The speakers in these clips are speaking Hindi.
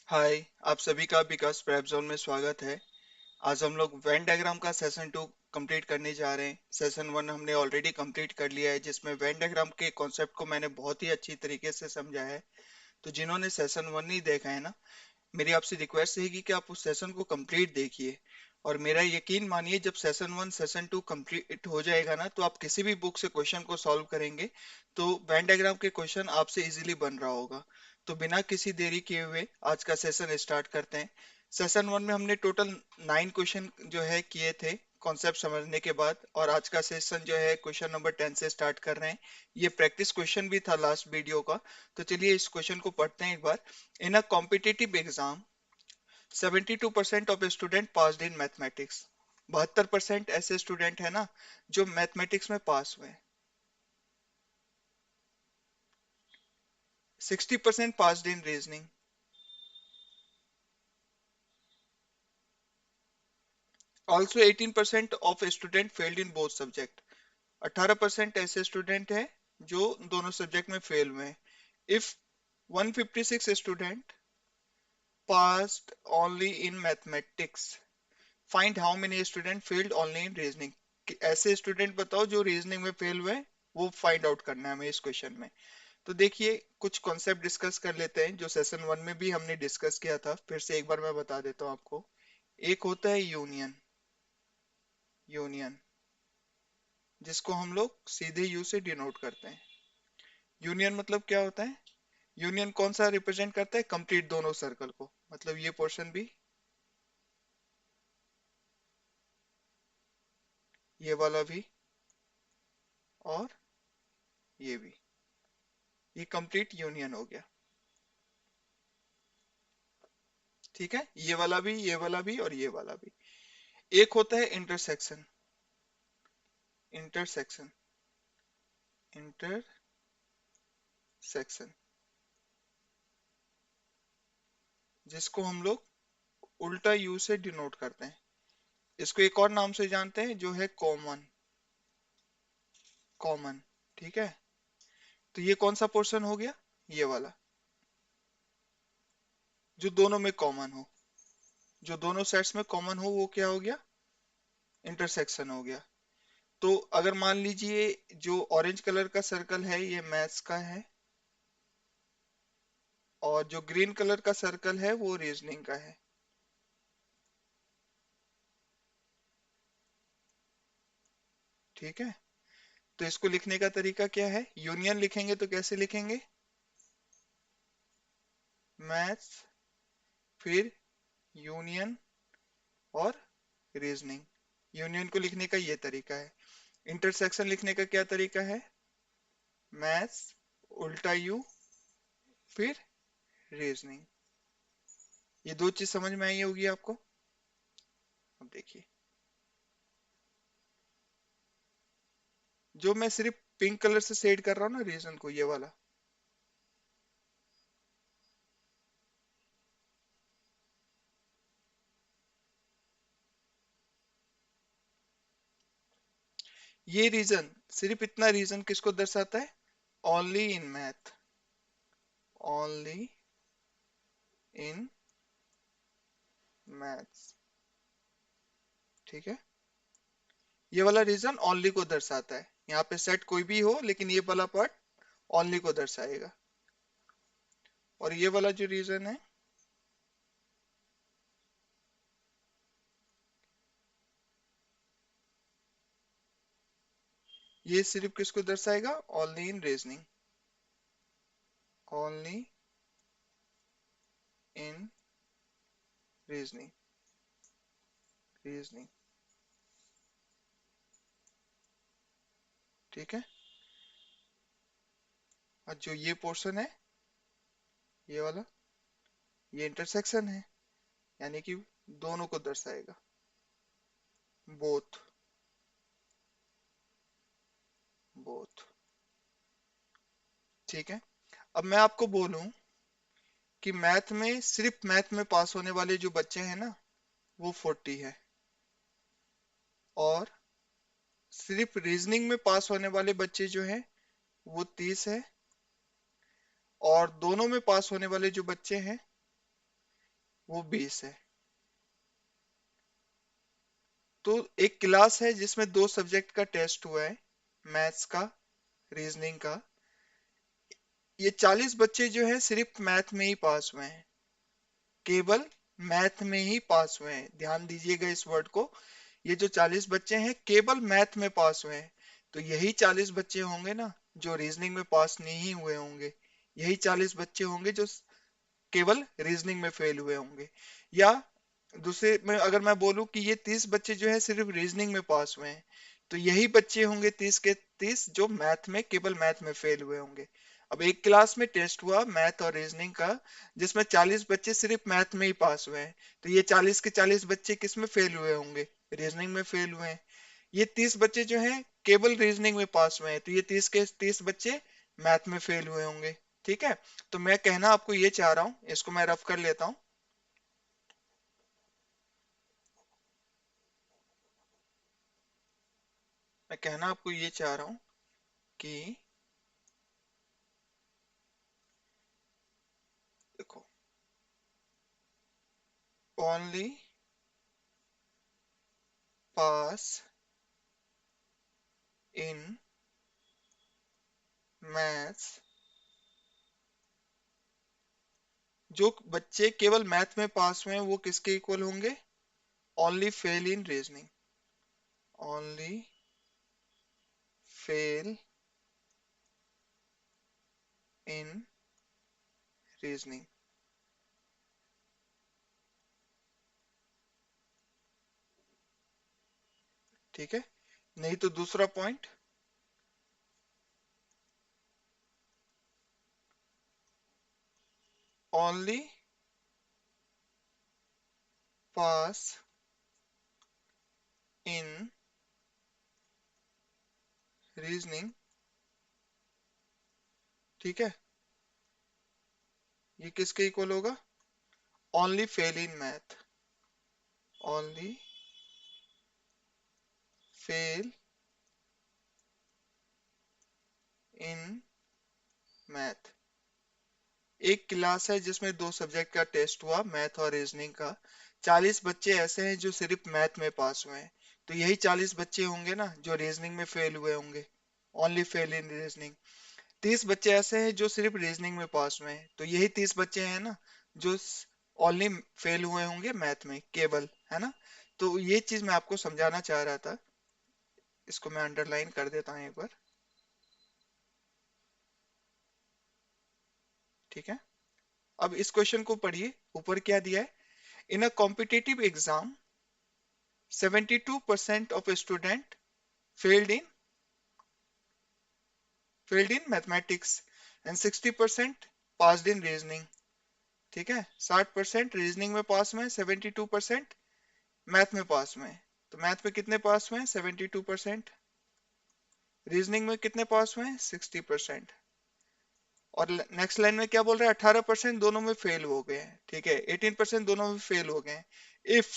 हाय। आप सभी का विकास प्रेप जोन में स्वागत है। आज हम लोग वेन डायग्राम का सेशन 2 कंप्लीट करने जा रहे हैं। सेशन 1 हमने ऑलरेडी कंप्लीट कर लिया है, जिसमें वेन डायग्राम के कॉन्सेप्ट को मैंने बहुत ही अच्छी तरीके से समझा है। तो जिन्होंने सेशन 1 नहीं देखा है ना, मेरी आपसे रिक्वेस्ट रहेगी कि आप उस सेशन को कंप्लीट देखिए। और मेरा यकीन मानिए, जब सेशन 1 सेशन 2 कंप्लीट हो जाएगा ना, तो आप किसी भी बुक से क्वेश्चन को सॉल्व करेंगे तो वेन डायग्राम के क्वेश्चन आपसे इजीली बन रहा होगा। तो बिना किसी देरी किए हुए आज का सेशन स्टार्ट करते हैं। सेशन 1 में हमने टोटल 9 क्वेश्चन जो है किए थे कॉन्सेप्ट समझने के बाद, और आज का सेशन जो है क्वेश्चन नंबर 10 से स्टार्ट कर रहे हैं। ये प्रैक्टिस क्वेश्चन भी था लास्ट वीडियो का। तो चलिए इस क्वेश्चन को पढ़ते हैं एक बार। In a competitive exam, 72% of student passed in mathematics. 72% ऐसे स्टूडेंट है ना जो मैथमेटिक्स में पास हुए। 60% passed in reasoning. Also 18% of student failed in both subject. 18% ऐसे स्टूडेंट हैं जो दोनों सब्जेक्ट में फेल हुए हैं। If 156 student passed only in mathematics, find how many student failed only in reasoning. ऐसे स्टूडेंट बताओ जो रीजनिंग में फेल हुए, वो फाइंड आउट करना है हमें इस क्वेश्चन में। तो देखिए कुछ कॉन्सेप्ट डिस्कस कर लेते हैं जो सेशन 1 में भी हमने डिस्कस किया था। फिर से एक बार मैं बता देता हूँ आपको। एक होता है यूनियन। यूनियन जिसको हम लोग सीधे यू से डिनोट करते हैं। यूनियन मतलब क्या होता है? यूनियन कौन सा रिप्रेजेंट करता है? कंप्लीट दोनों सर्कल को। मतलब ये पोर्शन भी, ये वाला भी, और ये भी। ये कंप्लीट यूनियन हो गया। ठीक है, ये वाला भी, ये वाला भी, और ये वाला भी। एक होता है इंटरसेक्शन। इंटरसेक्शन। इंटरसेक्शन जिसको हम लोग उल्टा यू से डिनोट करते हैं। इसको एक और नाम से जानते हैं जो है कॉमन। कॉमन। ठीक है। तो ये कौन सा पोर्शन हो गया? ये वाला, जो दोनों में कॉमन हो। जो दोनों सेट्स में कॉमन हो वो क्या हो गया? इंटरसेक्शन हो गया। तो अगर मान लीजिए जो ऑरेंज कलर का सर्कल है ये मैथ्स का है, और जो ग्रीन कलर का सर्कल है वो रीजनिंग का है। ठीक है। तो इसको लिखने का तरीका क्या है? यूनियन लिखेंगे तो कैसे लिखेंगे? मैथ्स, फिर यूनियन, और रीजनिंग। यूनियन को लिखने का ये तरीका है। इंटरसेक्शन लिखने का क्या तरीका है? मैथ्स, उल्टा यू, फिर रीजनिंग। ये दो चीज समझ में आई होगी आपको। अब देखिए, जो मैं सिर्फ पिंक कलर से शेड कर रहा हूँ ना रीजन को, ये वाला, ये रीजन, सिर्फ इतना रीजन किसको दर्शाता है? Only in math. Only in maths. ठीक है। ये वाला रीजन ओनली को दर्शाता है। यहाँ पे सेट कोई भी हो, लेकिन ये वाला पार्ट ओनली को दर्शाएगा। और ये वाला जो रीजन है, ये सिर्फ किसको दर्शाएगा? Only in reasoning. Only in reasoning. Reasoning. ठीक है। और जो ये पोर्शन है, ये वाला, ये इंटरसेक्शन है, यानी कि दोनों को दर्शाएगा। बोथ। बोथ। ठीक है। अब मैं आपको बोलूं कि मैथ में, सिर्फ मैथ में पास होने वाले जो बच्चे हैं ना, वो 40 है। और सिर्फ रीजनिंग में पास होने वाले बच्चे जो हैं वो 30 है। और दोनों में पास होने वाले जो बच्चे हैं वो 20 है। तो एक क्लास है जिसमें 2 सब्जेक्ट का टेस्ट हुआ है, मैथ्स का, रीजनिंग का। ये 40 बच्चे जो है सिर्फ मैथ में ही पास हुए हैं, केवल मैथ में ही पास हुए हैं। ध्यान दीजिएगा इस वर्ड को। ये जो 40 बच्चे हैं केवल मैथ में पास हुए हैं। तो यही 40 बच्चे होंगे ना जो रीजनिंग में पास नहीं हुए होंगे। यही 40 बच्चे होंगे जो केवल रीजनिंग में फेल हुए होंगे। या दूसरे में अगर मैं बोलूं कि ये 30 बच्चे जो है सिर्फ रीजनिंग में पास हुए हैं, तो यही बच्चे होंगे 30 के 30 जो मैथ में, केवल मैथ में फेल हुए होंगे। अब एक क्लास में टेस्ट हुआ मैथ और रीजनिंग का, जिसमें 40 बच्चे सिर्फ मैथ में ही पास हुए हैं, तो ये 40 के 40 बच्चे किस में फेल हुए होंगे? रीजनिंग में फेल हुए हैं। ये 30 बच्चे जो हैं केवल रीजनिंग में पास हुए हैं, तो ये 30 के 30 बच्चे मैथ में फेल हुए होंगे। ठीक है। तो मैं कहना आपको ये चाह रहा हूं, इसको मैं रफ कर लेता हूं। मैं कहना आपको ये चाह रहा हूं कि देखो, ओनली पास इन मैथ्स, जो बच्चे केवल मैथ में पास हुए हैं वो किसके इक्वल होंगे? Only fail in reasoning. Only fail in reasoning. ठीक है। नहीं तो दूसरा पॉइंट, ओनली पास इन रीजनिंग। ठीक है। ये किसके इक्वल होगा? Only fail in math. Only fail in math. एक क्लास है जिसमें 2 सब्जेक्ट का टेस्ट हुआ, मैथ और रीजनिंग का। 40 बच्चे ऐसे हैं जो सिर्फ मैथ में पास हुए हैं, तो यही 40 बच्चे होंगे ना जो रीजनिंग में फेल हुए होंगे। Only fail in reasoning. 30 बच्चे ऐसे हैं जो सिर्फ रीजनिंग में पास हुए हैं, तो यही 30 बच्चे हैं ना जो ओनली फेल हुए होंगे मैथ में, केवल, है ना। तो ये चीज मैं आपको समझाना चाह रहा था। इसको मैं अंडरलाइन कर देता हूँ एक बार। ठीक है। अब इस क्वेश्चन को पढ़िए, ऊपर क्या दिया है। In a competitive exam 72% of student failed in failed in mathematics and 60% passed in reasoning। ठीक है। 60% रीजनिंग में पास हुए, 72% मैथ में पास हुए। तो मैथ में कितने पास हुए? 72%। रीजनिंग में कितने पास हुए? 60%। और नेक्स्ट लाइन में क्या बोल रहा है? 18% दोनों में फेल हो गए हैं। ठीक है। 18% दोनों में फेल हो गए हैं। If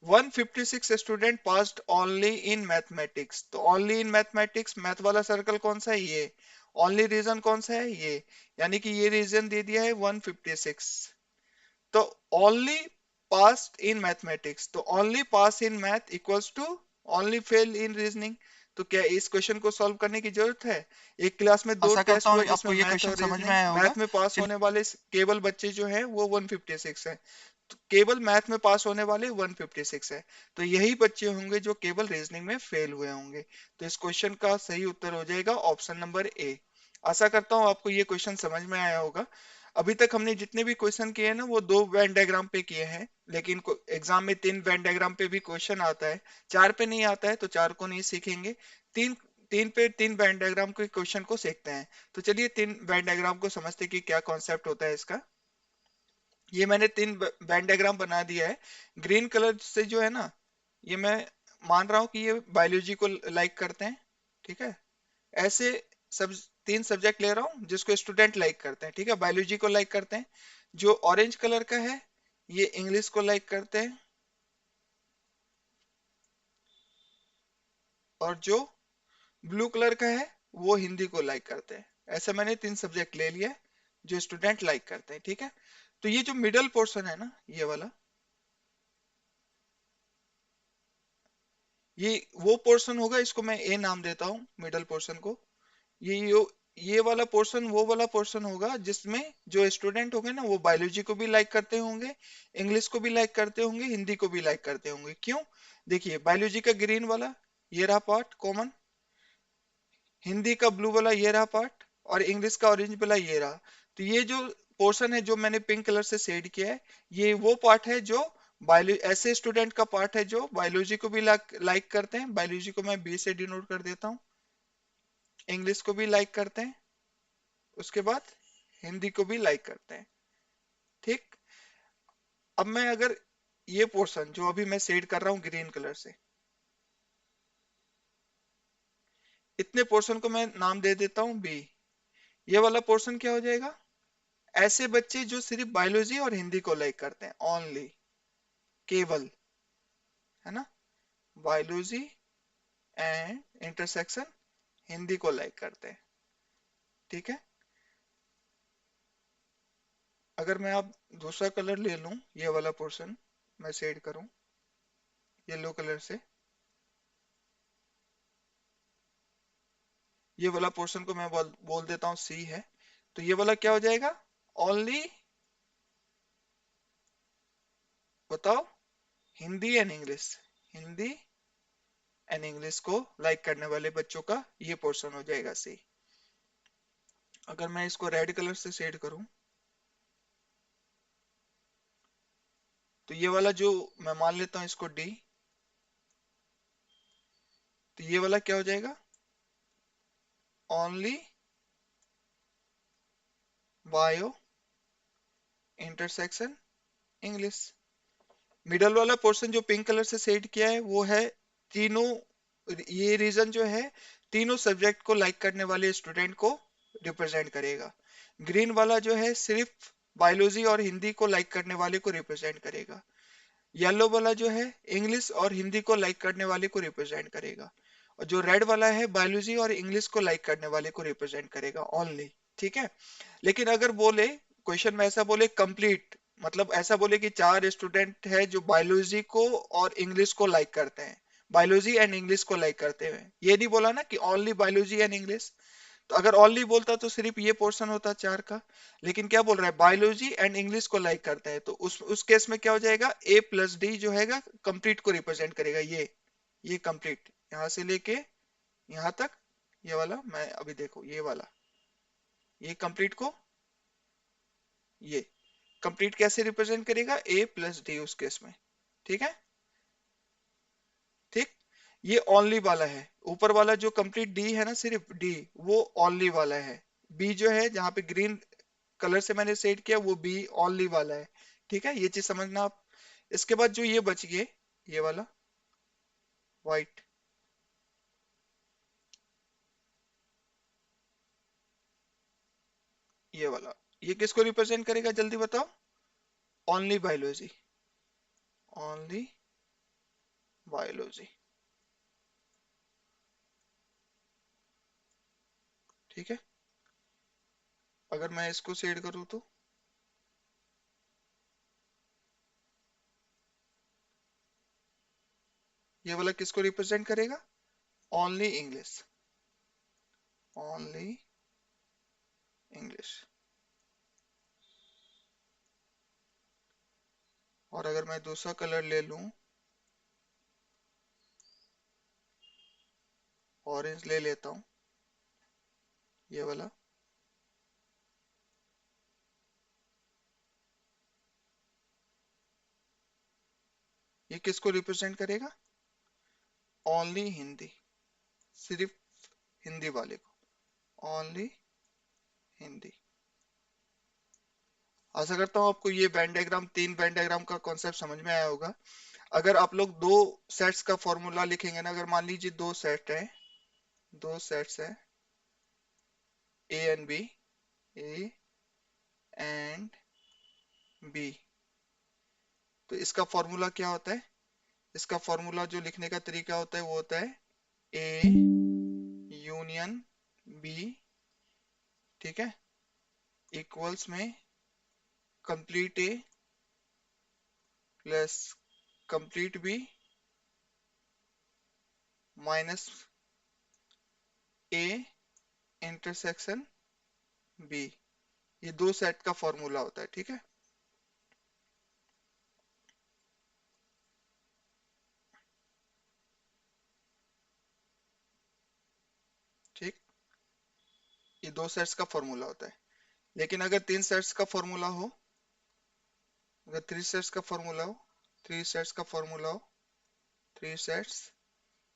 156 student passed only in mathematics, तो ओनली इन मैथमेटिक्स, मैथ वाला सर्कल कौन सा है? ये। ओनली रीजन कौन सा है? ये। यानी कि ये रीजन दे दिया है 156। तो ओनली पास इन मैथमेटिक्स, तो only pass in math equals to only fail in reasoning. तो क्या इस क्वेश्चन को सॉल्व करने की जरूरत है? एक क्लास में दो आशा करता टेस्ट हुआ हूँ जिसमें आपको ये मैथ क्वेश्चन और समझ में रीजनिंग, आया होगा। मैथ में पास चलिए। होने वाले केवल बच्चे जो हैं वो 156 है। तो केवल मैथ में पास होने वाले 156 है। तो यही बच्चे होंगे जो केवल रीजनिंग में फेल हुए होंगे। तो इस क्वेश्चन का सही उत्तर हो जाएगा ऑप्शन नंबर ए। आशा करता हूँ आपको ये क्वेश्चन समझ में आया होगा। अभी तक हमने जितने भी क्वेश्चन किए हैं ना वो 2 वेन डायग्राम पे किए हैं, लेकिन एग्जाम में 3 वेन डायग्राम पे भी क्वेश्चन आता है। 4 पे नहीं आता है तो 4 को नहीं सीखेंगे। तीन तीन पे 3 वेन डायग्राम के क्वेश्चन को सीखते हैं। तो चलिए 3 वेन डायग्राम को समझते हैं कि क्या कॉन्सेप्ट होता है इसका। ये मैंने 3 वेन डायग्राम बना दिया है। ग्रीन कलर से जो है ना, ये मैं मान रहा हूँ कि ये बायोलॉजी को लाइक करते हैं। ठीक है। ऐसे सब 3 सब्जेक्ट ले रहा हूँ जिसको स्टूडेंट लाइक करते हैं। ठीक है। बायोलॉजी को लाइक करते हैं। जो ऑरेंज कलर का है ये इंग्लिश को लाइक करते हैं, और जो ब्लू कलर का है वो हिंदी को लाइक करते हैं। ऐसे मैंने 3 सब्जेक्ट ले लिया है जो स्टूडेंट लाइक करते हैं। ठीक है। तो ये जो मिडल पोर्शन है ना, ये वाला, ये वो पोर्शन होगा, इसको मैं ए नाम देता हूँ मिडल पोर्शन को। ये ये वाला पोर्शन वो वाला पोर्शन होगा जिसमें जो स्टूडेंट होंगे ना, वो बायोलॉजी को भी लाइक करते होंगे, इंग्लिश को भी लाइक करते होंगे, हिंदी को भी लाइक करते होंगे। क्यों? देखिए, बायोलॉजी का ग्रीन वाला ये रहा पार्ट कॉमन, हिंदी का ब्लू वाला ये रहा पार्ट, और इंग्लिश का ऑरेंज वाला ये रहा। तो ये जो पोर्शन है जो मैंने पिंक कलर से शेड किया है, ये वो पार्ट है जो बायोलॉजी, ऐसे स्टूडेंट का पार्ट है जो बायोलॉजी को भी लाइक करते हैं, बायोलॉजी को मैं बी से डिनोट कर देता हूँ, इंग्लिश को भी लाइक करते हैं, उसके बाद हिंदी को भी लाइक करते हैं। ठीक। अब मैं अगर ये पोर्शन जो अभी मैं शेड कर रहा हूँ ग्रीन कलर से, इतने पोर्शन को मैं नाम दे देता हूँ बी। ये वाला पोर्शन क्या हो जाएगा? ऐसे बच्चे जो सिर्फ बायोलॉजी और हिंदी को लाइक करते हैं, ओनली, केवल, है ना, बायोलॉजी एंड इंटरसेक्शन हिंदी को लाइक करते हैं। ठीक है। अगर मैं अब दूसरा कलर ले लूं, ये वाला पोर्शन मैं शेड करूं येलो कलर से, ये वाला पोर्शन को मैं बोल देता हूँ सी है। तो ये वाला क्या हो जाएगा? ओनली, बताओ, Hindi and English, Hindi and English को लाइक करने वाले बच्चों का ये पोर्शन हो जाएगा सी। अगर मैं इसको रेड कलर से शेड करूं, तो ये वाला जो, मैं मान लेता हूं इसको डी, तो ये वाला क्या हो जाएगा? Only bio intersection English. Middle वाला पोर्शन जो पिंक कलर से शेड किया है वो है तीनों, ये रीजन जो है तीनों सब्जेक्ट को लाइक करने वाले स्टूडेंट को रिप्रेजेंट करेगा। ग्रीन वाला जो है सिर्फ बायोलॉजी और हिंदी को लाइक करने वाले को रिप्रेजेंट करेगा। येलो वाला जो है इंग्लिश और हिंदी को लाइक करने वाले को रिप्रेजेंट करेगा। और जो रेड वाला है बायोलॉजी और इंग्लिश को लाइक करने वाले को रिप्रेजेंट करेगा ओनली। ठीक है। लेकिन अगर बोले, क्वेश्चन में ऐसा बोले कंप्लीट, मतलब ऐसा बोले कि चार स्टूडेंट है जो बायोलॉजी को और इंग्लिश को लाइक करते हैं, बायोलॉजी एंड इंग्लिश को लाइक करते हैं, ये नहीं बोला ना कि ओनली बायोलॉजी एंड इंग्लिश। तो अगर ओनली बोलता तो सिर्फ ये पोर्शन होता चार का। लेकिन क्या बोल रहा है? बायोलॉजी एंड इंग्लिश को लाइक करता है, तो उस केस में क्या हो जाएगा? ए प्लस डी जो है कंप्लीट को रिप्रेजेंट करेगा। ये कंप्लीट यहां से लेके यहां तक, ये वाला मैं अभी देखो, ये वाला, ये कंप्लीट को, ये कंप्लीट कैसे रिप्रेजेंट करेगा? ए प्लस डी उस केस में। ठीक है। ठीक। ये ओनली वाला है। ऊपर वाला जो कंप्लीट डी है ना, सिर्फ डी, वो ओनली वाला है। बी जो है जहां पे ग्रीन कलर से मैंने सेट किया, वो बी ओनली वाला है। ठीक है, ये चीज समझना आप। इसके बाद जो ये बच गए, ये वाला व्हाइट, ये वाला, ये किसको रिप्रेजेंट करेगा जल्दी बताओ? Only biology, only biology. ठीक है। अगर मैं इसको सेड करूँ तो ये वाला किसको रिप्रेजेंट करेगा? Only English, only English. और अगर मैं दूसरा कलर ले लूं, ऑरेंज ले लेता हूं, ये वाला, ये किसको रिप्रेजेंट करेगा? ओनली हिंदी, सिर्फ हिंदी वाले को, ओनली हिंदी। आशा करता हूँ आपको ये वेन डायग्राम, तीन वेन डायग्राम का कॉन्सेप्ट समझ में आया होगा। अगर आप लोग दो सेट्स का फॉर्मूला लिखेंगे ना, अगर मान लीजिए दो सेट है, दो सेट्स है, A and B, A and B, तो इसका फॉर्मूला क्या होता है? इसका फॉर्मूला जो लिखने का तरीका होता है वो होता है ए यूनियन बी, ठीक है, इक्वल्स में complete A plus complete B minus A intersection B, ये दो सेट का फॉर्मूला होता है। ठीक है, ठीक, ये दो सेट्स का फॉर्मूला होता है। लेकिन अगर तीन सेट्स का फॉर्मूला हो, अगर थ्री सेट्स का फॉर्मूला हो, थ्री सेट्स का फॉर्मूला हो, थ्री सेट्स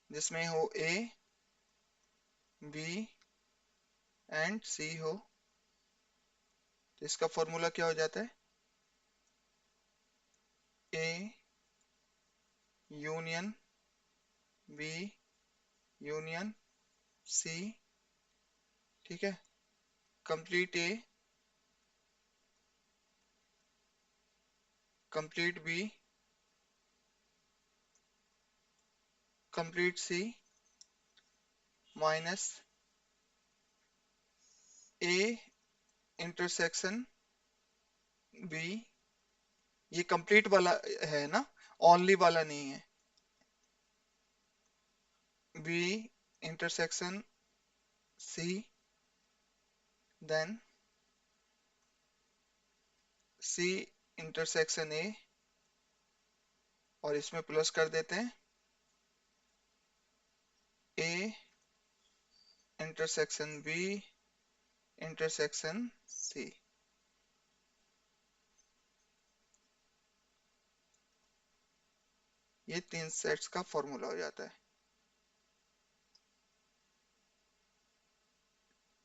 जिसमें हो ए बी एंड सी हो, तो इसका फॉर्मूला क्या हो जाता है? A union B union C. ठीक है, complete A complete B complete C minus A intersection B. ये कंप्लीट वाला है ना, ओनली वाला नहीं है। B intersection C then C intersection A, और इसमें प्लस कर देते हैं A intersection B intersection C. ये तीन सेट्स का फॉर्मूला हो जाता है।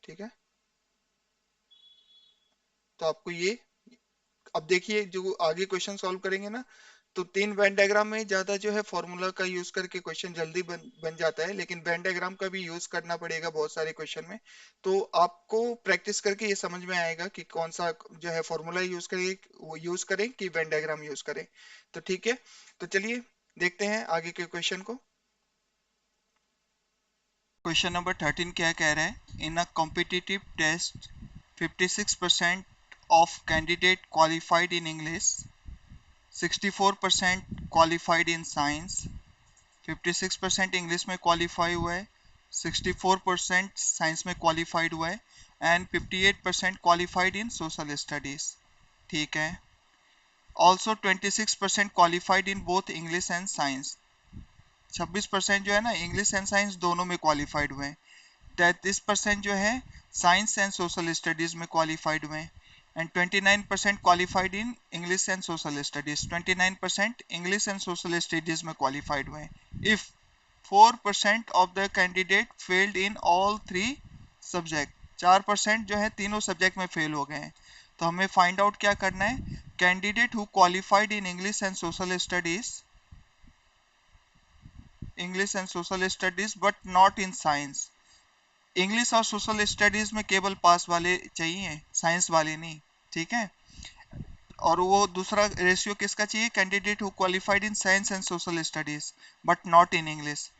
ठीक है, तो आपको ये, अब देखिए जो आगे क्वेश्चन सॉल्व करेंगे ना, तो तीन वेन डायग्राम में ज्यादा जो है फॉर्मूला का यूज करके क्वेश्चन जल्दी बन जाता है, लेकिन वेन डायग्राम का भी यूज करना पड़ेगा बहुत सारे क्वेश्चन में। तो आपको प्रैक्टिस करके ये समझ में आएगा कि कौन सा जो है फॉर्मूला यूज करें, वो यूज करें कि वेन डायग्राम यूज करें। तो ठीक है, तो चलिए देखते हैं आगे के क्वेश्चन को। क्वेश्चन नंबर 13 क्या कह रहा है? In a competitive test 56% of candidate qualified in English, 64% qualified in science, 56% English में क्वालिफाई हुआ है, 64% साइंस में क्वालिफाइड हुआ है and 58% qualified in social studies. ठीक है, also 26% qualified in both English and science. 26% जो है ना, इंग्लिश एंड साइंस दोनों में क्वालिफाइड हुए हैं। 33% जो है साइंस एंड सोशल स्टडीज में क्वालिफाइड हुए हैं and 29% qualified in English and social studies. 29% English and social studies में क्वालिफाइड हुए हैं। If 4% of the candidate failed in all three subject, 4% जो है तीनों सब्जेक्ट में फेल हो गए हैं। तो हमें फाइंड आउट क्या करना है? Candidate who qualified in English and social studies, English and social studies but not in science. English और सोशल स्टडीज में केवल पास वाले चाहिए, साइंस वाले नहीं। ठीक है, और वो दूसरा रेशियो किसका चाहिए? Candidate who qualified in science and social studies but not in English,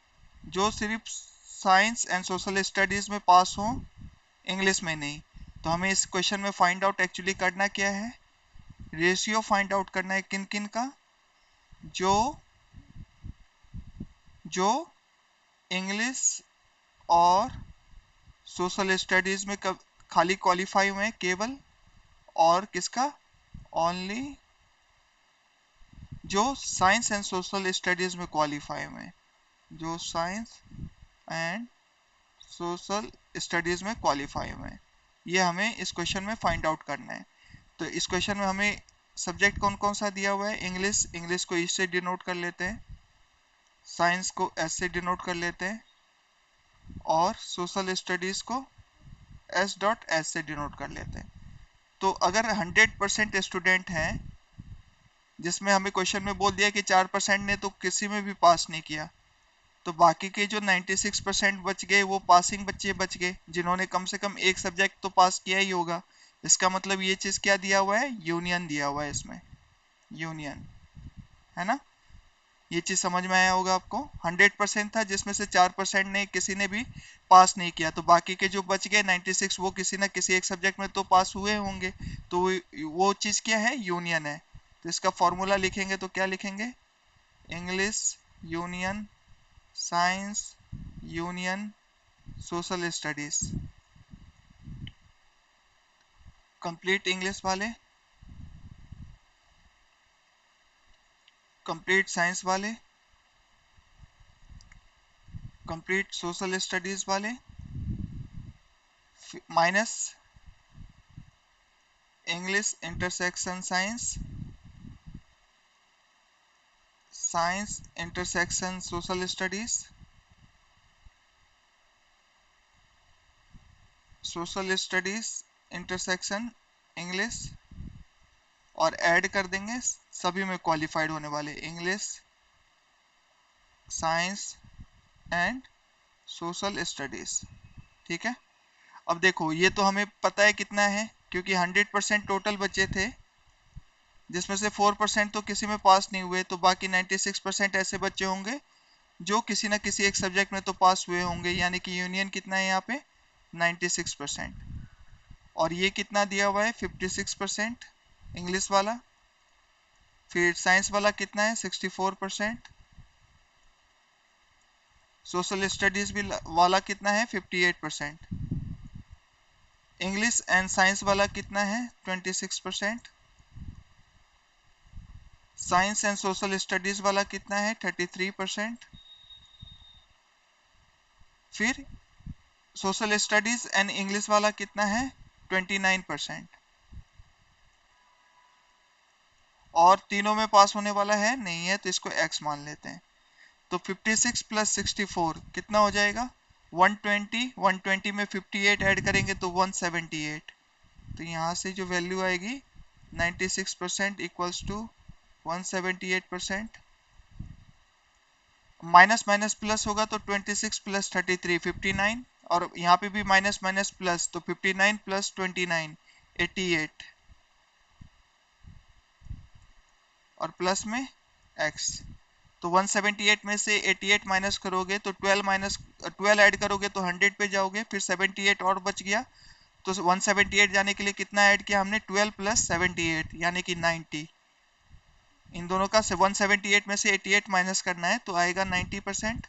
जो सिर्फ साइंस एंड सोशल स्टडीज में पास हो, इंग्लिश में नहीं। तो हमें इस क्वेश्चन में फाइंड आउट एक्चुअली करना क्या है? रेशियो फाइंड आउट करना है। किन किन का? जो जो इंग्लिश और सोशल स्टडीज में खाली क्वालिफाई हुए हैं केवल, और किसका? ओनली जो साइंस एंड सोशल स्टडीज में क्वालिफाई हुए हैं, जो साइंस एंड सोशल स्टडीज में क्वालिफाई हुए हैं। ये हमें इस क्वेश्चन में फाइंड आउट करना है। तो इस क्वेश्चन में हमें सब्जेक्ट कौन कौन सा दिया हुआ है? इंग्लिश, इंग्लिश को ई से डिनोट कर लेते हैं, साइंस को एस से डिनोट कर लेते हैं, और सोशल स्टडीज को एस डॉट एस से डिनोट कर लेते हैं। तो अगर 100% स्टूडेंट हैं, जिसमें हमें क्वेश्चन में बोल दिया कि 4% ने तो किसी में भी पास नहीं किया, तो बाकी के जो 96% बच गए वो पासिंग बच्चे बच गए, जिन्होंने कम से कम एक सब्जेक्ट तो पास किया ही होगा। इसका मतलब ये चीज क्या दिया हुआ है? यूनियन दिया हुआ है इसमें, यूनियन, है ना। ये चीज समझ में आया होगा आपको। 100% था जिसमें से 4% ने किसी ने भी पास नहीं किया, तो बाकी के जो बच गए 96 वो किसी ना किसी एक सब्जेक्ट में तो पास हुए होंगे। तो वो चीज क्या है, यूनियन है। तो इसका फॉर्मूला लिखेंगे तो क्या लिखेंगे, English union science union social studies. Complete English वाले, कंप्लीट साइंस वाले, कंप्लीट सोशल स्टडीज वाले, minus English intersection science, science intersection social studies, social studies intersection English, और ऐड कर देंगे सभी में क्वालिफाइड होने वाले English science and social studies. ठीक है। अब देखो ये तो हमें पता है कितना है, क्योंकि 100% टोटल बचे थे जिसमें से 4% तो किसी में पास नहीं हुए, तो बाकी 96% ऐसे बच्चे होंगे जो किसी ना किसी एक सब्जेक्ट में तो पास हुए होंगे, यानी कि यूनियन कितना है यहाँ पे 96%। और ये कितना दिया हुआ है 56% इंग्लिश वाला, फिर साइंस वाला कितना है 64%, सोशल स्टडीज भी वाला कितना है 58%, इंग्लिश एंड साइंस वाला कितना है 26%, साइंस एंड सोशल स्टडीज वाला कितना है 33%, फिर सोशल स्टडीज एंड इंग्लिश वाला कितना है 29%, और तीनों में पास होने वाला है नहीं है, तो इसको x मान लेते हैं। तो 56 प्लस 64 कितना हो जाएगा 120, 120 में 58 ऐड करेंगे तो 178। तो यहाँ से जो वैल्यू आएगी 96% equals to 178%। Minus minus plus होगा तो 26 प्लस 33 59, और यहाँ पे भी माइनस माइनस प्लस, तो 59 प्लस 29 88, और प्लस में x। तो 178 में से 88 माइनस करोगे तो 12 ऐड करोगे तो 100 पे जाओगे, फिर 78 और बच गया, तो 178 जाने के लिए कितना ऐड किया हमने 12 प्लस 78 यानी कि 90। इन दोनों का 178 में से 88 माइनस करना है तो आएगा 90%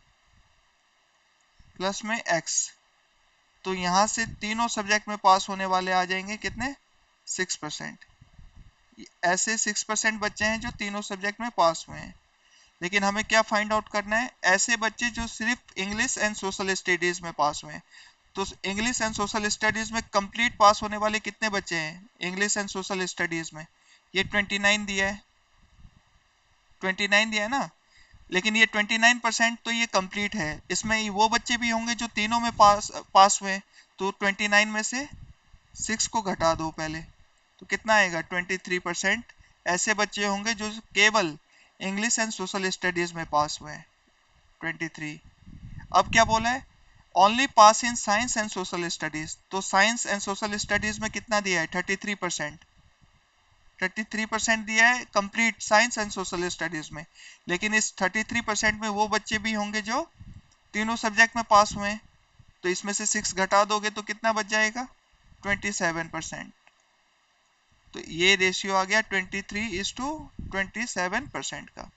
प्लस में x। तो यहाँ से तीनों सब्जेक्ट में पास होने वाले आ जाएंगे कितने 6%। ऐसे 6% बच्चे हैं जो तीनों सब्जेक्ट में पास हुए हैं। लेकिन हमें क्या फाइंड आउट करना है, ऐसे बच्चे जो सिर्फ इंग्लिश एंड सोशल स्टडीज में पास हुए हैं। तो इंग्लिश एंड सोशल स्टडीज में कंप्लीट पास होने वाले कितने बच्चे हैं इंग्लिश एंड सोशल स्टडीज में, ये 29 दिया है, 29 दिया है ना। लेकिन ये 29% तो ये कंप्लीट है, इसमें वो बच्चे भी होंगे जो तीनों में पास हुए। तो 29 में से 6 को घटा दो पहले, तो कितना आएगा 23% ऐसे बच्चे होंगे जो केवल इंग्लिश एंड सोशल स्टडीज में पास हुए हैं 23। अब क्या बोला है, only pass in science and social studies. तो साइंस एंड सोशल स्टडीज में कितना दिया है 33%, 33% दिया है complete science and social studies में। लेकिन इस 33% में वो बच्चे भी होंगे जो तीनों सब्जेक्ट में पास हुए हैं, तो इसमें से 6 घटा दोगे तो कितना बच जाएगा 27%। तो ये रेशियो आ गया 23:27% का।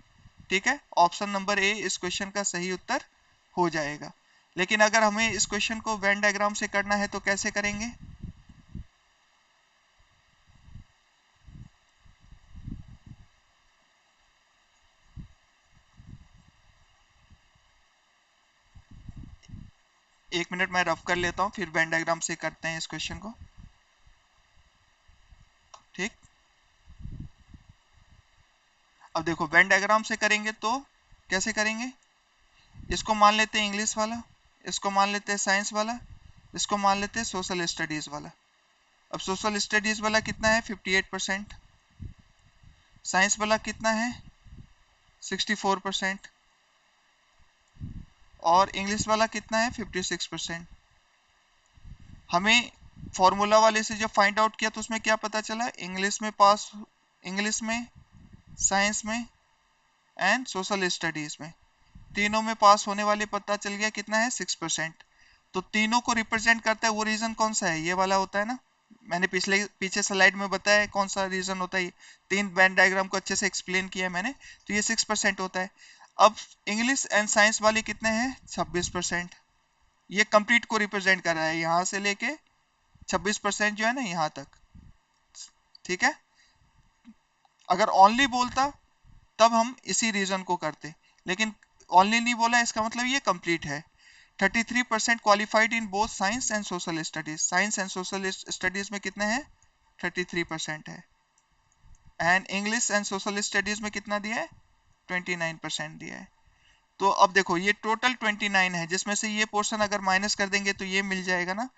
ठीक है, ऑप्शन नंबर ए इस क्वेश्चन का सही उत्तर हो जाएगा। लेकिन अगर हमें इस क्वेश्चन को वेन डायग्राम से करना है तो कैसे करेंगे, एक मिनट मैं रफ कर लेता हूँ, फिर वेन डायग्राम से करते हैं इस क्वेश्चन को। ठीक, अब देखो वेन डायग्राम से करेंगे तो कैसे करेंगे, इसको मान लेते हैं इंग्लिश वाला, इसको मान लेते हैं साइंस वाला, इसको मान लेते हैं सोशल स्टडीज वाला। अब सोशल स्टडीज वाला कितना है 58%, साइंस वाला कितना है 64%, और इंग्लिश वाला कितना है 56%। हमें फॉर्मूला वाले से जब फाइंड आउट किया तो उसमें क्या पता चला, इंग्लिश में पास, इंग्लिश में, साइंस में एंड सोशल स्टडीज में, तीनों में पास होने वाले पता चल गया कितना है 6%। तो तीनों को रिप्रेजेंट करता है वो रीजन कौन सा है, ये वाला होता है ना, मैंने पीछे स्लाइड में बताया है कौन सा रीजन होता है, तीन वेन डायग्राम को अच्छे से एक्सप्लेन किया है मैंने, तो ये 6% होता है। अब इंग्लिश एंड साइंस वाले कितने हैं 26%, ये कंप्लीट को रिप्रेजेंट कर रहा है यहाँ से लेके 26% जो है ना यहाँ तक, ठीक है। अगर ओनली बोलता तब हम इसी रीजन को करते, लेकिन ओनली नहीं बोला, इसका मतलब ये कंप्लीट है। 33% qualified in both science and social studies, science and social studies में कितने हैं 33% है, and English and social studies में कितना दिया है 29% दिया है। तो अब देखो ये टोटल 29 है, जिसमें से ये पोर्शन अगर माइनस कर देंगे तो ये मिल जाएगा ना,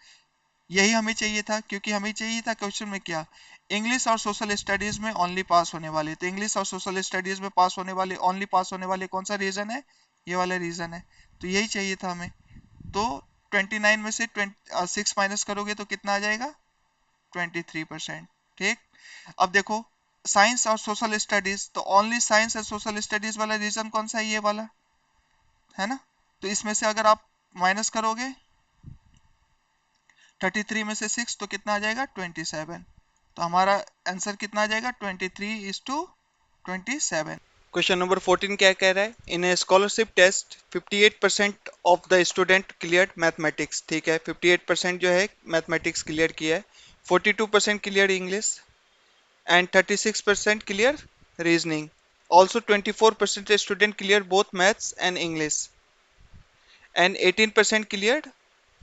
यही हमें चाहिए था, क्योंकि हमें चाहिए था क्वेश्चन में क्या, इंग्लिश और सोशल स्टडीज में ओनली पास होने वाले, तो इंग्लिश और सोशल स्टडीज में पास होने वाले, ओनली पास होने वाले कौन सा रीजन है, ये वाला रीजन है, तो यही चाहिए था हमें। तो 29 में से 6 माइनस करोगे तो कितना आ जाएगा 23%, ठीक। अब देखो साइंस और सोशल स्टडीज, तो only science and social studies वाला रीजन कौन सा है, ये वाला है ना, तो इसमें से अगर आप माइनस करोगे 33 में से 6 तो कितना आ जाएगा 27, तो हमारा आंसर कितना आ जाएगा 23:27। क्वेश्चन नंबर 14 क्या कह रहा है, in a scholarship test 58% of the student clear mathematics, ठीक है 58% जो है मैथमेटिक्स क्लियर किया है, 42% clear English and 36% clear reasoning, also 24% student clear both maths and English and 18% clear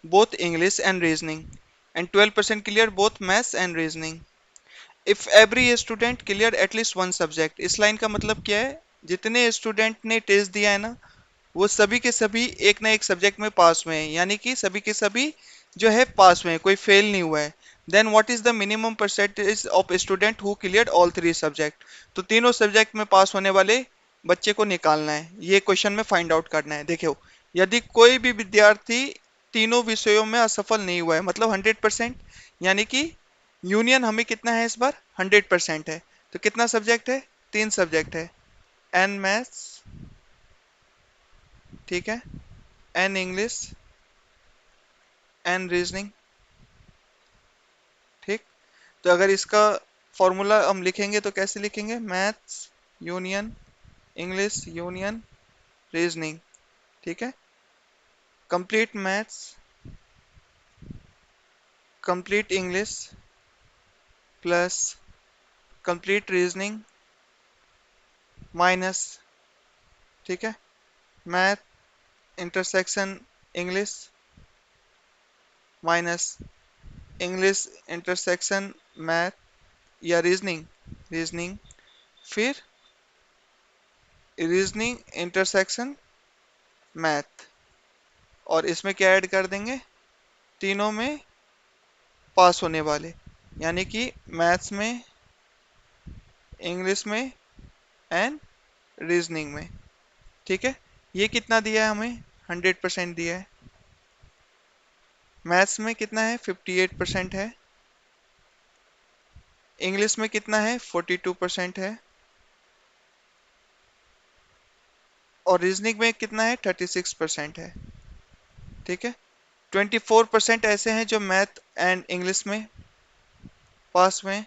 both English and reasoning and 12% clear both maths and reasoning. If every student clear at least one subject, इस लाइन का मतलब क्या है, जितने स्टूडेंट ने टेस्ट दिया है ना वो सभी के सभी एक ना एक सब्जेक्ट में पास हुए हैं, यानी कि सभी के सभी जो है पास हुए हैं, कोई फेल नहीं हुआ है। Then what is the minimum percentage of student who cleared all three subject, तो तीनों सब्जेक्ट में पास होने वाले बच्चे को निकालना है, ये क्वेश्चन में फाइंड आउट करना है। देखो यदि कोई भी विद्यार्थी तीनों विषयों में असफल नहीं हुआ है, मतलब 100%, यानी कि यूनियन हमें कितना है इस बार 100% है, तो कितना सब्जेक्ट है, तीन सब्जेक्ट है, एन मैथ्स, ठीक है, एन इंग्लिश, एन रीजनिंग, ठीक। तो अगर इसका फॉर्मूला हम लिखेंगे तो कैसे लिखेंगे, maths union English union reasoning, ठीक है, complete maths complete English plus complete reasoning minus, ठीक है, math intersection English minus English intersection math या रीजनिंग, रीजनिंग फिर रीजनिंग इंटरसेक्शन मैथ, और इसमें क्या ऐड कर देंगे, तीनों में पास होने वाले, यानी कि मैथ्स में, इंग्लिश में एंड रीजनिंग में, ठीक है। ये कितना दिया है हमें 100% दिया है, मैथ्स में कितना है 58% है, इंग्लिश में कितना है 42% है, और रीजनिंग में कितना है 36% है, ठीक है। 24% ऐसे हैं जो मैथ एंड इंग्लिश में पास हुए,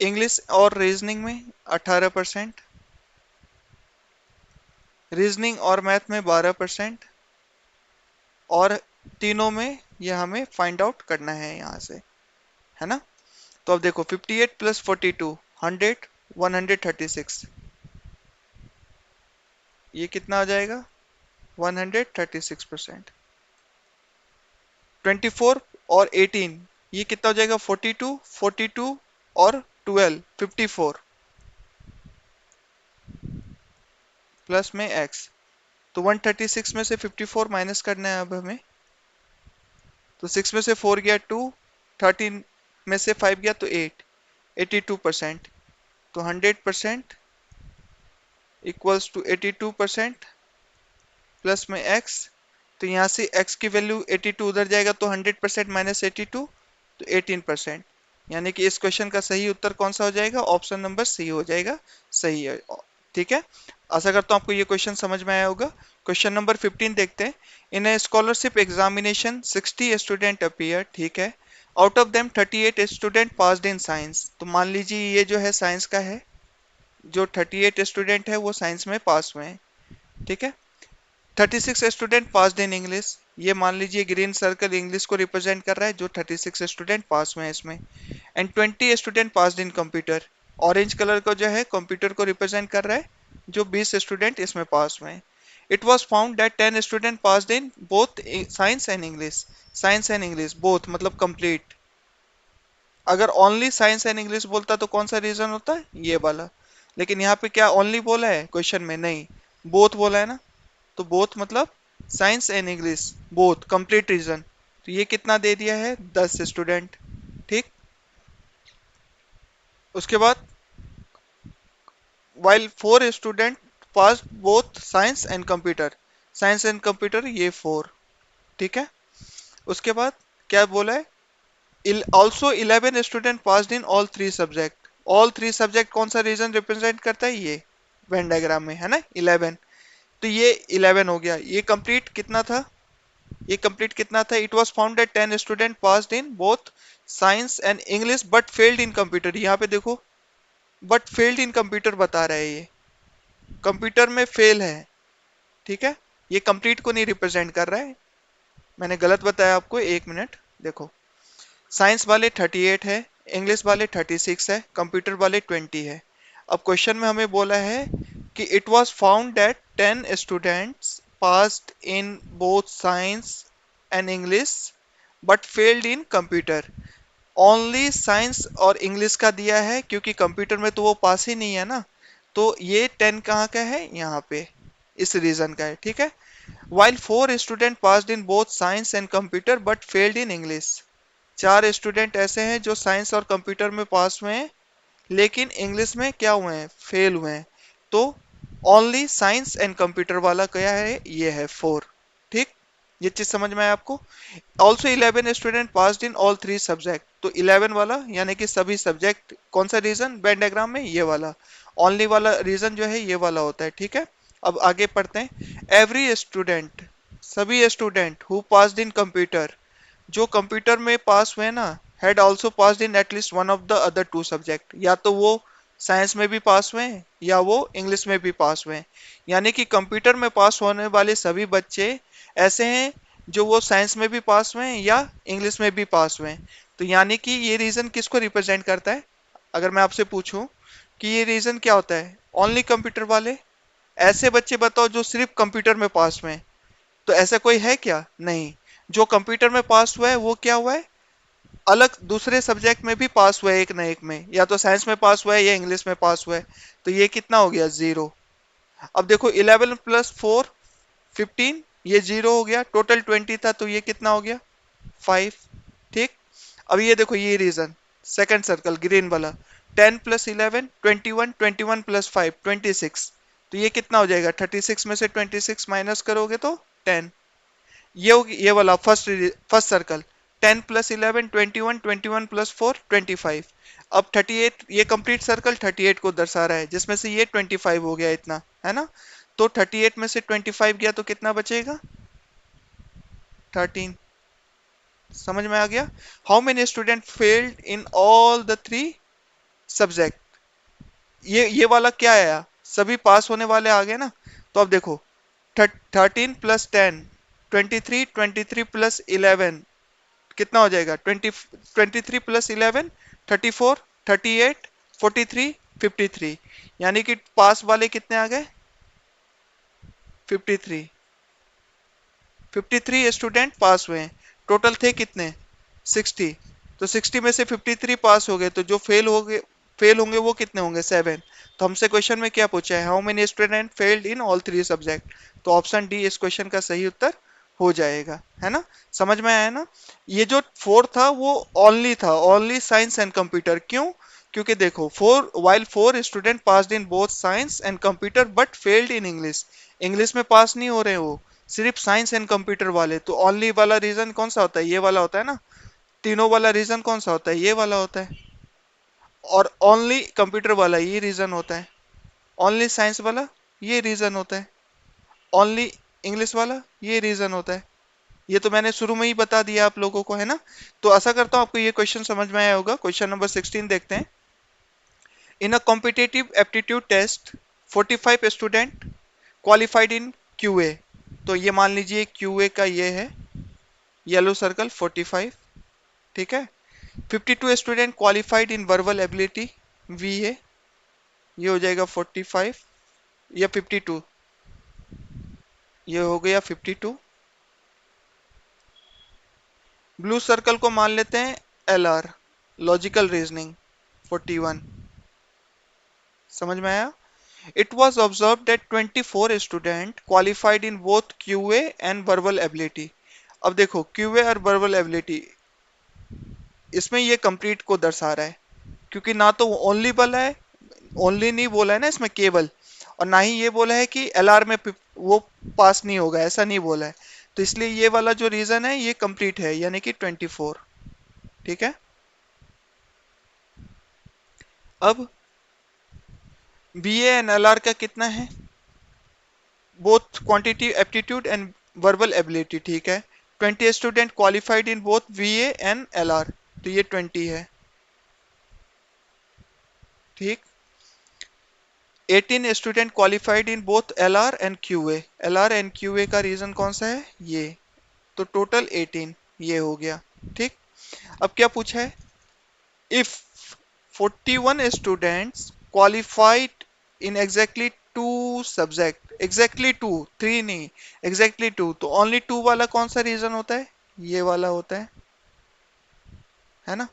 इंग्लिश और रीजनिंग में 18%, रीजनिंग और मैथ में 12%, और तीनों में ये हमें फाइंड आउट करना है यहाँ से, है ना। तो अब देखो 58 प्लस 42 100 136, ये कितना आ जाएगा 136%, 24 और 18 ये कितना हो जाएगा 42 42 और 12 54 प्लस में x, तो 136 में से 54 माइनस करना है अब हमें, तो 6 में से 4 गया 2, 13 में से 5 गया तो 8, 82%, तो 100% इक्वल्स टू 82% प्लस में x, तो यहाँ से x की वैल्यू 82 उधर जाएगा तो 100% माइनस 82 तो 18%, यानी कि इस क्वेश्चन का सही उत्तर कौन सा हो जाएगा, ऑप्शन नंबर सी हो जाएगा, सही है। ठीक है, आशा करता हूँ आपको ये क्वेश्चन समझ में आया होगा। क्वेश्चन नंबर 15 देखते हैं। इन a scholarship examination 60 student appear, ठीक है, out of them 38 student passed in science. तो मान लीजिए ये जो है साइंस का है, जो 38 स्टूडेंट है वो साइंस में पास हुए हैं, ठीक है। 36 स्टूडेंट पास्ड इन इंग्लिश, ये मान लीजिए ग्रीन सर्कल इंग्लिश को रिप्रेजेंट कर रहा है, जो 36 स्टूडेंट पास हुए हैं इसमें। And 20 student passed in computer, orange colour का जो है कंप्यूटर को रिप्रेजेंट कर रहा है, जो 20 स्टूडेंट इसमें पास हुए हैं। It was found that 10 student passed in both science and English, science and English both मतलब कंप्लीट। अगर ओनली साइंस एंड इंग्लिश बोलता तो कौन सा रीजन होता है, ये वाला। लेकिन यहाँ पे क्या ओनली बोला है क्वेश्चन में, नहीं, बोथ बोला है ना। तो बोथ मतलब science and English both complete region. तो ये कितना दे दिया है, 10 स्टूडेंट, ठीक। उसके बाद while 4 students passed both science and computer, science and computer ये 4, ठीक है। उसके बाद क्या बोला है, also 11 student passed in all 3 subject. All 3 subject कौन सा रीजन रिप्रेजेंट करता है, ये वेन डायग्राम में है ना 11। तो ये 11 हो गया, ये कंप्लीट कितना था, ये कंप्लीट कितना था, it was found that 10 student passed in both science and English but failed in computer. यहाँ पे देखो, बट फेल्ड इन कंप्यूटर बता रहा है, ये कंप्यूटर में फेल है, ठीक है। ये कंप्लीट को नहीं रिप्रेजेंट कर रहा है, मैंने गलत बताया आपको, 1 मिनट देखो। साइंस वाले 38 है, इंग्लिश वाले 36 है, कंप्यूटर वाले 20 है। अब क्वेश्चन में हमें बोला है कि it was found that 10 students passed in both science and English but failed in computer. Only science और इंग्लिश का दिया है, क्योंकि कंप्यूटर में तो वो पास ही नहीं है ना। तो ये 10 कहाँ का है, यहाँ पे इस रीजन का है, ठीक है। While 4 students passed in both science and computer but failed in English, 4 student ऐसे हैं जो साइंस और कंप्यूटर में पास हुए हैं, लेकिन इंग्लिश में क्या हुए हैं, फेल हुए हैं। तो ओनली साइंस एंड कंप्यूटर वाला क्या है, ये है 4, ठीक। ये चीज समझ में आया आपको। Also 11 student passed in all 3 subject, तो 11 वाला यानी कि सभी सब्जेक्ट, कौन सा रीजन वेन डायग्राम में, ये वाला। ओनली वाला रीजन जो है ये वाला होता है, ठीक है। अब आगे पढ़ते हैं। एवरी स्टूडेंट, सभी student who passed in computer, जो कंप्यूटर में पास हुए ना, had also passed in at least one of the other 2 subject, या तो वो साइंस में भी पास हुए हैं या वो इंग्लिश में भी पास हुए हैं। यानी कि कंप्यूटर में पास होने वाले सभी बच्चे ऐसे हैं जो वो साइंस में भी पास हुए हैं या इंग्लिश में भी पास हुए हैं। तो यानी कि ये रीजन किसको रिप्रेजेंट करता है, अगर मैं आपसे पूछूं कि ये रीजन क्या होता है, ओनली कंप्यूटर वाले। ऐसे बच्चे बताओ जो सिर्फ कंप्यूटर में पास हुए हैं, तो ऐसा कोई है क्या, नहीं। जो कंप्यूटर में पास हुआ है वो क्या हुआ है, अलग दूसरे सब्जेक्ट में भी पास हुआ है, एक ना एक में, या तो साइंस में पास हुआ है या इंग्लिश में पास हुआ है। तो ये कितना हो गया, 0। अब देखो 11 + 4 15, ये 0 हो गया, टोटल 20 था तो ये कितना हो गया, 5, ठीक। अब ये देखो ये रीजन, सेकंड सर्कल ग्रीन वाला, 10 + 11 21, 21 + 5 26। तो ये कितना हो जाएगा, 36 में से 26 माइनस करोगे तो 10। ये वाला फर्स्ट फर्स्ट सर्कल, 10 + 11 21, 21 + 4 25। अब 38, ये कंप्लीट सर्कल 38 को दर्शा रहा है, जिसमें से ये 25 हो गया इतना, है ना। तो 38 में से 25 गया तो कितना बचेगा, 13। समझ में आ गया। How many student failed in all the 3 subject, ये वाला क्या आया, सभी पास होने वाले आ गए ना। तो अब देखो 13 + 10 23, 23 + 11 कितना हो जाएगा, 23 + 11 34, 38 43 53। यानी कि पास वाले कितने आ गए, 53। 53 स्टूडेंट पास हुए हैं, टोटल थे कितने, 60। तो 60 में से 53 पास हो गए, तो जो फेल होंगे वो कितने होंगे, 7। तो हमसे क्वेश्चन में क्या पूछा है, how many student failed in all 3 subject. तो ऑप्शन डी इस क्वेश्चन का सही उत्तर हो जाएगा, है ना। समझ में आया ना। ये जो 4 था वो ओनली था, ओनली साइंस एंड कंप्यूटर, क्यों, क्योंकि देखो 4 student passed in both science and computer but failed in English, English में पास नहीं हो रहे वो, सिर्फ साइंस एंड कंप्यूटर वाले। तो ओनली वाला रीजन कौन सा होता है, ये वाला होता है ना। तीनों वाला रीजन कौन सा होता है, ये वाला होता है। और ओनली कंप्यूटर वाला ये रीजन होता है। ओनली साइंस वाला ये रीजन होता है, ओनली इंग्लिश वाला ये रीजन होता है। ये तो मैंने शुरू में ही बता दिया आप लोगों को, है ना। तो आशा करता हूं आपको ये क्वेश्चन समझ में आया होगा। क्वेश्चन नंबर 16 देखते हैं। In a competitive aptitude test 45 student qualified in QA. तो ये मान लीजिए क्यूए का ये है येलो सर्कल 45, ठीक है। 52 student qualified in verbal ability V है, ये हो जाएगा 45 या 52, ये हो गया 52। ब्लू सर्कल को मान लेते हैं एल आर, लॉजिकल रीजनिंग 41। समझ में आया। It was observe that 24 student qualified in both QA and verbal ability. अब देखो क्यूए और वर्बल एबिलिटी, इसमें ये कंप्लीट को दर्शा रहा है, क्योंकि ना तो ओनली बोला है, ओनली नहीं बोला है ना इसमें केवल, और ना ही ये बोला है कि एलआर में वो पास नहीं होगा, ऐसा नहीं बोला है। तो इसलिए ये वाला जो रीजन है ये कंप्लीट है, यानी कि 24। ठीक है। अब बीए एंड एलआर का कितना है, both quantity aptitude and verbal ability, ठीक है। 20 student qualified in both BA and LR, तो ये 20 है, ठीक। 18 student qualified in both LR and QA, LR and QA का रीजन कौन सा है ये, तो टोटल 18 ये हो गया, ठीक। अब क्या पूछा है, if 41 students qualified in exactly two subject, exactly two, three नहीं, एग्जैक्टली टू, तो ओनली टू वाला कौन सा रीजन होता है, ये वाला होता है ना,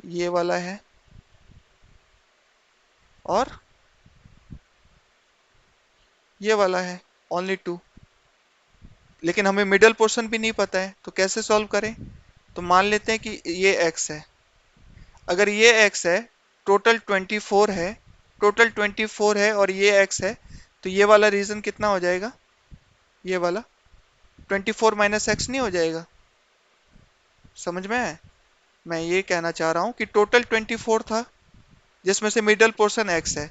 ये वाला है, और ये वाला है, ओनली टू। लेकिन हमें मिडल पोर्शन भी नहीं पता है, तो कैसे सॉल्व करें। तो मान लेते हैं कि ये x है, अगर ये x है, टोटल 24 है, टोटल 24 है और ये x है, तो ये वाला रीजन कितना हो जाएगा, ये वाला 24 माइनस एक्स नहीं हो जाएगा। समझ में है, मैं ये कहना चाह रहा हूं कि टोटल 24 था, जिसमें से मिडल पोर्शन x है,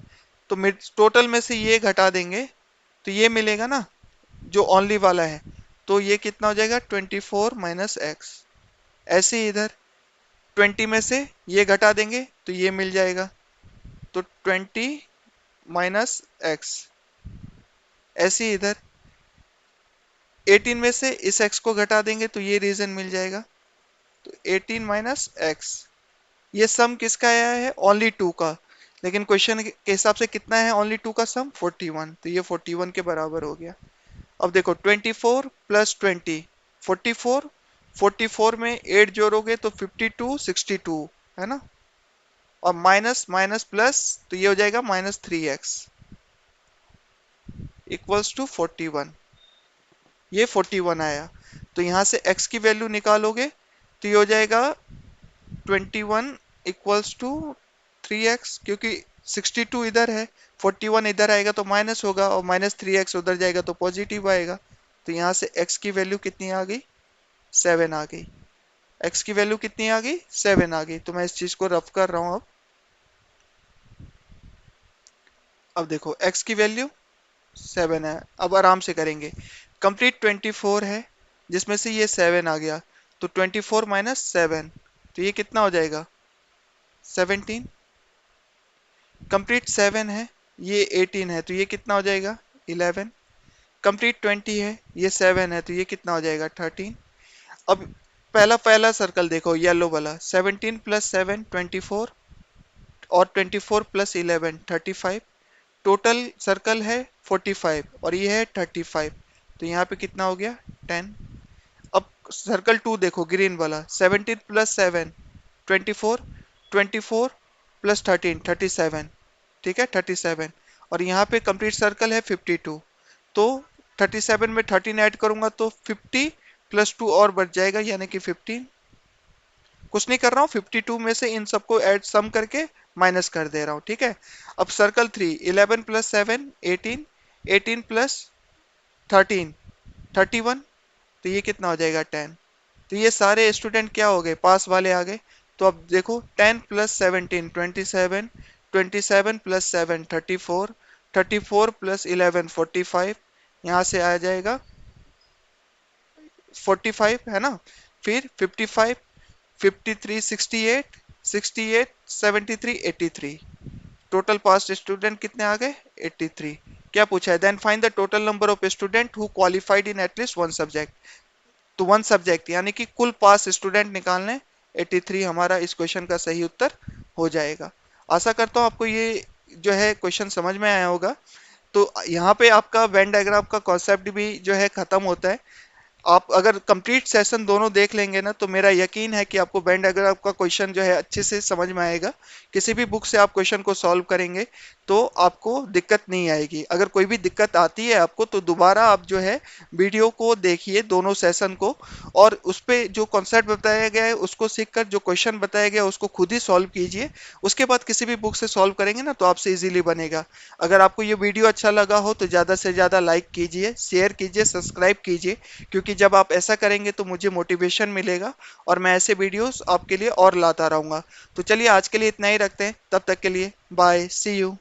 तो टोटल में से ये घटा देंगे तो ये मिलेगा ना, जो ओनली वाला है, तो ये कितना हो जाएगा 24 माइनस एक्स। ऐसे ही इधर 20 में से ये घटा देंगे तो ये मिल जाएगा, तो 20 माइनस एक्स। ऐसे ही इधर 18 में से इस x को घटा देंगे तो ये रीजन मिल जाएगा, तो 18 माइनस एक्स। ये सम किसका आया है, ओनली टू का, लेकिन क्वेश्चन के हिसाब से कितना है ओनली टू का सम, 41, तो ये 41 के बराबर हो गया। अब देखो 24 प्लस 20 44, 44 में 8 जोड़ोगे तो 52 62, है ना, और माइनस माइनस प्लस, तो ये हो जाएगा -3x इक्वल्स टू 41, ये 41 आया। तो यहां से x की वैल्यू निकालोगे तो ये हो जाएगा 21 इक्वल्स टू 3x, क्योंकि 62 इधर है, 41 इधर आएगा तो माइनस होगा, और -3x उधर जाएगा तो पॉजिटिव आएगा। तो यहाँ से x की वैल्यू कितनी आ गई, 7 आ गई। x की वैल्यू कितनी आ गई, 7 आ गई। तो मैं इस चीज को रफ कर रहा हूं अब देखो x की वैल्यू 7 है, अब आराम से करेंगे। कंप्लीट 24 है, जिसमें से ये 7 आ गया, तो 24 माइनस 7, तो ये कितना हो जाएगा 17। कंप्लीट 7 है, ये 18 है, तो ये कितना हो जाएगा 11। कंप्लीट 20 है, ये 7 है, तो ये कितना हो जाएगा 13। अब पहला पहला सर्कल देखो येलो वाला, 17 प्लस 7 24, और 24 प्लस 11 35, टोटल सर्कल है 45 और ये है 35, तो यहाँ पे कितना हो गया 10। अब सर्कल 2 देखो ग्रीन वाला, 17 प्लस 7 24, 24 प्लस 13 37, ठीक है 37, और यहाँ पे कंप्लीट सर्कल है 52, तो 37 में 13 ऐड करूंगा तो 50 प्लस 2 और बढ़ जाएगा, यानी कि 15। कुछ नहीं कर रहा हूँ, 52 में से इन सबको ऐड सम करके माइनस कर दे रहा हूँ, ठीक है। अब सर्कल 3, 11 प्लस 7 18, 18 प्लस 13 31, तो ये कितना हो जाएगा 10। तो ये सारे स्टूडेंट क्या हो गए, पास वाले आ गए। तो अब देखो 10 प्लस 17 27, 27 प्लस 7 34, 34 प्लस 11 45, यहाँ से आ जाएगा 45 है ना। फिर 55, 53 68, 68 73 83, टोटल पास्ट स्टूडेंट कितने आ गए 83। क्या पूछा है, then find the total number of student who qualified in at least one subject. तो वन सब्जेक्ट यानी कि कुल पास स्टूडेंट निकालने, 83 हमारा इस क्वेश्चन का सही उत्तर हो जाएगा। आशा करता हूं आपको ये जो है क्वेश्चन समझ में आया होगा। तो यहाँ पे आपका वेन डायग्राम का कॉन्सेप्ट भी जो है खत्म होता है। आप अगर कंप्लीट सेशन दोनों देख लेंगे ना, तो मेरा यकीन है कि आपको वेन डायग्राम का क्वेश्चन जो है अच्छे से समझ में आएगा। किसी भी बुक से आप क्वेश्चन को सॉल्व करेंगे तो आपको दिक्कत नहीं आएगी। अगर कोई भी दिक्कत आती है आपको, तो दोबारा आप जो है वीडियो को देखिए दोनों सेशन को, और उस पे जो कॉन्सेप्ट बताया गया है उसको सीखकर जो क्वेश्चन बताया गया है उसको खुद ही सॉल्व कीजिए। उसके बाद किसी भी बुक से सॉल्व करेंगे ना, तो आपसे इजीली बनेगा। अगर आपको ये वीडियो अच्छा लगा हो तो ज्यादा से ज्यादा लाइक कीजिए, शेयर कीजिए, सब्सक्राइब कीजिए, क्योंकि जब आप ऐसा करेंगे तो मुझे मोटिवेशन मिलेगा और मैं ऐसे वीडियोस आपके लिए और लाता रहूंगा। तो चलिए आज के लिए इतना ही रखते हैं, तब तक के लिए बाय, सी यू।